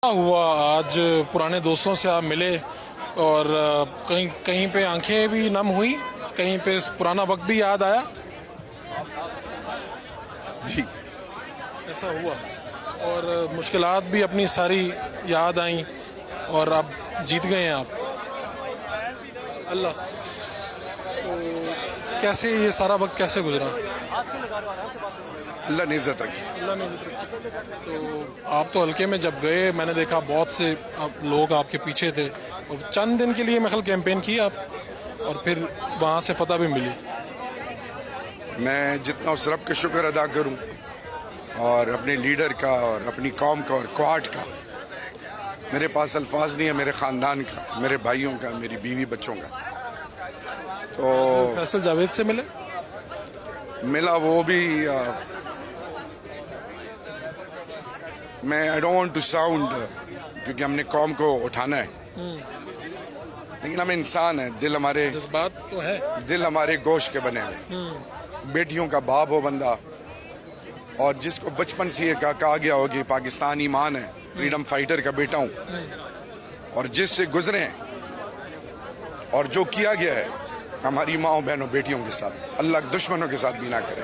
हुआ आज पुराने दोस्तों से आप मिले और कहीं कहीं पे आंखें भी नम हुई, कहीं पे पुराना वक्त भी याद आया। जी ऐसा हुआ और मुश्किलात भी अपनी सारी याद आई और अब जीत गए हैं आप। अल्लाह, तो कैसे ये सारा वक्त कैसे गुजरा? अल्लाह ने इज्जत रखी। अल्लाह ने तो आप तो हल्के में जब गए, मैंने देखा बहुत से लोग आपके पीछे थे और चंद दिन के लिए मैं कैंपेन की आप और फिर वहाँ से फतह भी मिली। मैं जितना उस रब का शुक्र अदा करूं और अपने लीडर का और अपनी कौम का और क्वाड का, मेरे पास अल्फाज नहीं है। मेरे ख़ानदान का, मेरे भाइयों का, मेरी बीवी बच्चों का। तो फैसल जावेद से मिले? मिला वो भी। मैं I don't want to sound, क्योंकि हमने कौम को उठाना है, लेकिन हम इंसान हैं। दिल हमारे जज्बात तो है, दिल हमारे गोश्त के बने हुए। बेटियों का बाप हो बंदा, और जिसको बचपन से ये कहा गया हो कि पाकिस्तान ईमान है, फ्रीडम फाइटर का बेटा हूँ, और जिससे गुजरे हैं और जो किया गया है हमारी माओ बहनों बेटियों के साथ, अल्लाह दुश्मनों के साथ भी ना करे।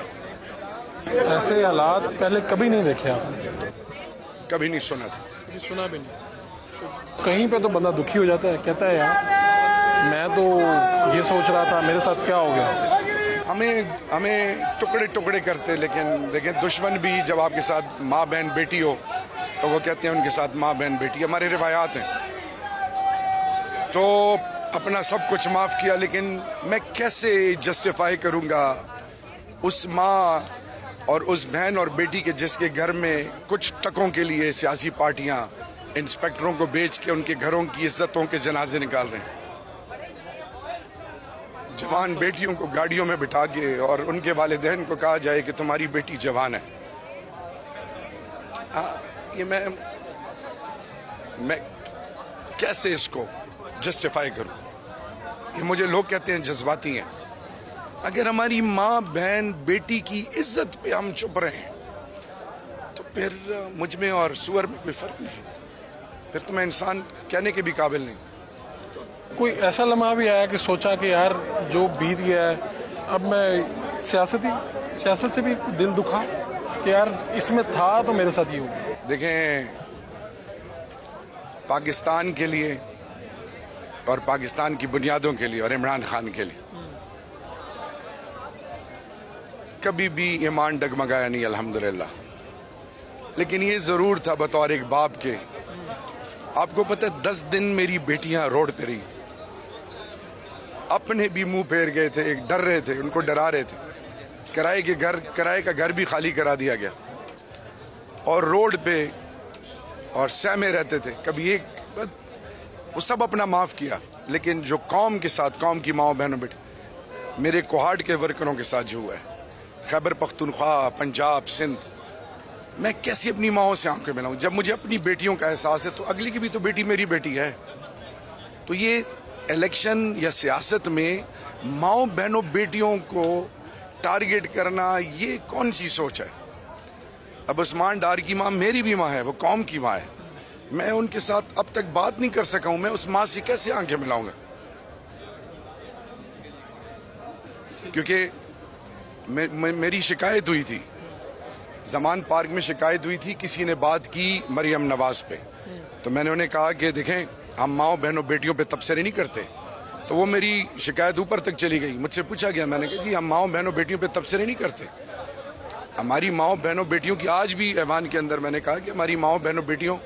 ऐसे हालात पहले कभी नहीं देखे आपने? कभी नहीं सुना था, कभी सुना भी नहीं। तो कहीं पे तो बंदा दुखी हो जाता है, कहता है यार मैं तो ये सोच रहा था, मेरे साथ क्या हो गया। हमें टुकड़े टुकड़े करते, लेकिन देखें दुश्मन भी जब आपके साथ माँ बहन बेटी हो तो वो कहते हैं उनके साथ माँ बहन बेटी। हमारे रिवायात हैं, तो अपना सब कुछ माफ़ किया, लेकिन मैं कैसे जस्टिफाई करूँगा उस माँ और उस बहन और बेटी के जिसके घर में कुछ टकों के लिए सियासी पार्टियाँ इंस्पेक्टरों को बेच के उनके घरों की इज्जतों के जनाजे निकाल रहे हैं। जवान बेटियों को गाड़ियों में बिठा के और उनके वालिदैन को कहा जाए कि तुम्हारी बेटी जवान है। ये मैं कैसे इसको जस्टिफाई करूं? ये मुझे लोग कहते हैं जज्बाती हैं। अगर हमारी माँ बहन बेटी की इज्जत पे हम चुप रहे हैं तो फिर मुझ में और सुअर में कोई फर्क नहीं, फिर तो मैं इंसान कहने के भी काबिल नहीं। कोई ऐसा लम्हा भी आया कि सोचा कि यार जो बीत गया है, अब मैं सियासत से भी दिल दुखा कि यार इसमें था तो मेरे साथ ही हो गया। देखें, पाकिस्तान के लिए और पाकिस्तान की बुनियादों के लिए और इमरान खान के लिए कभी भी ईमान डगमगाया नहीं, अल्हम्दुलिल्लाह। लेकिन ये ज़रूर था बतौर एक बाप के, आपको पता है 10 दिन मेरी बेटियां रोड पे रही, अपने भी मुंह फेर गए थे, डर रहे थे, उनको डरा रहे थे। किराए का घर भी खाली करा दिया गया और रोड पे और सहमे रहते थे। कभी एक वो सब अपना माफ़ किया, लेकिन जो कौम के साथ, कौम की माओ बहनों बेटे, मेरे कोहाट के वर्करों के साथ जो हुआ है, खैबर पख्तूनख्वा, पंजाब, सिंध, मैं कैसी अपनी माओ से आंखें मिलाऊं? जब मुझे अपनी बेटियों का एहसास है तो अगली की भी तो बेटी मेरी बेटी है। तो ये इलेक्शन या सियासत में माओ बहनों बेटियों को टारगेट करना, ये कौन सी सोच है? अब उस्मान डार की माँ मेरी भी माँ है, वो कौम की माँ है। मैं उनके साथ अब तक बात नहीं कर सका हूं, मैं उस माँ से कैसे आंखें मिलाऊंगा? क्योंकि मेरी शिकायत हुई थी, जमान पार्क में शिकायत हुई थी, किसी ने बात की मरियम नवाज पे, तो मैंने उन्हें कहा कि देखें हम माओ बहनों बेटियों पे तबसरे नहीं करते। तो वो मेरी शिकायत ऊपर तक चली गई, मुझसे पूछा गया, मैंने कहा जी हम माओ बहनों बेटियों पे तबसरे नहीं करते। हमारी माओ बहनों बेटियों की आज भी ऐवान के अंदर मैंने कहा कि हमारी माओ बहनों बेटियों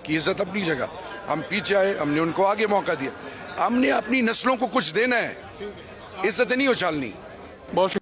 की इज्जत अपनी जगह, हम पीछे आए, हमने उनको आगे मौका दिया। हमने अपनी नस्लों को कुछ देना है, इज्जत नहीं उछालनी। बहुत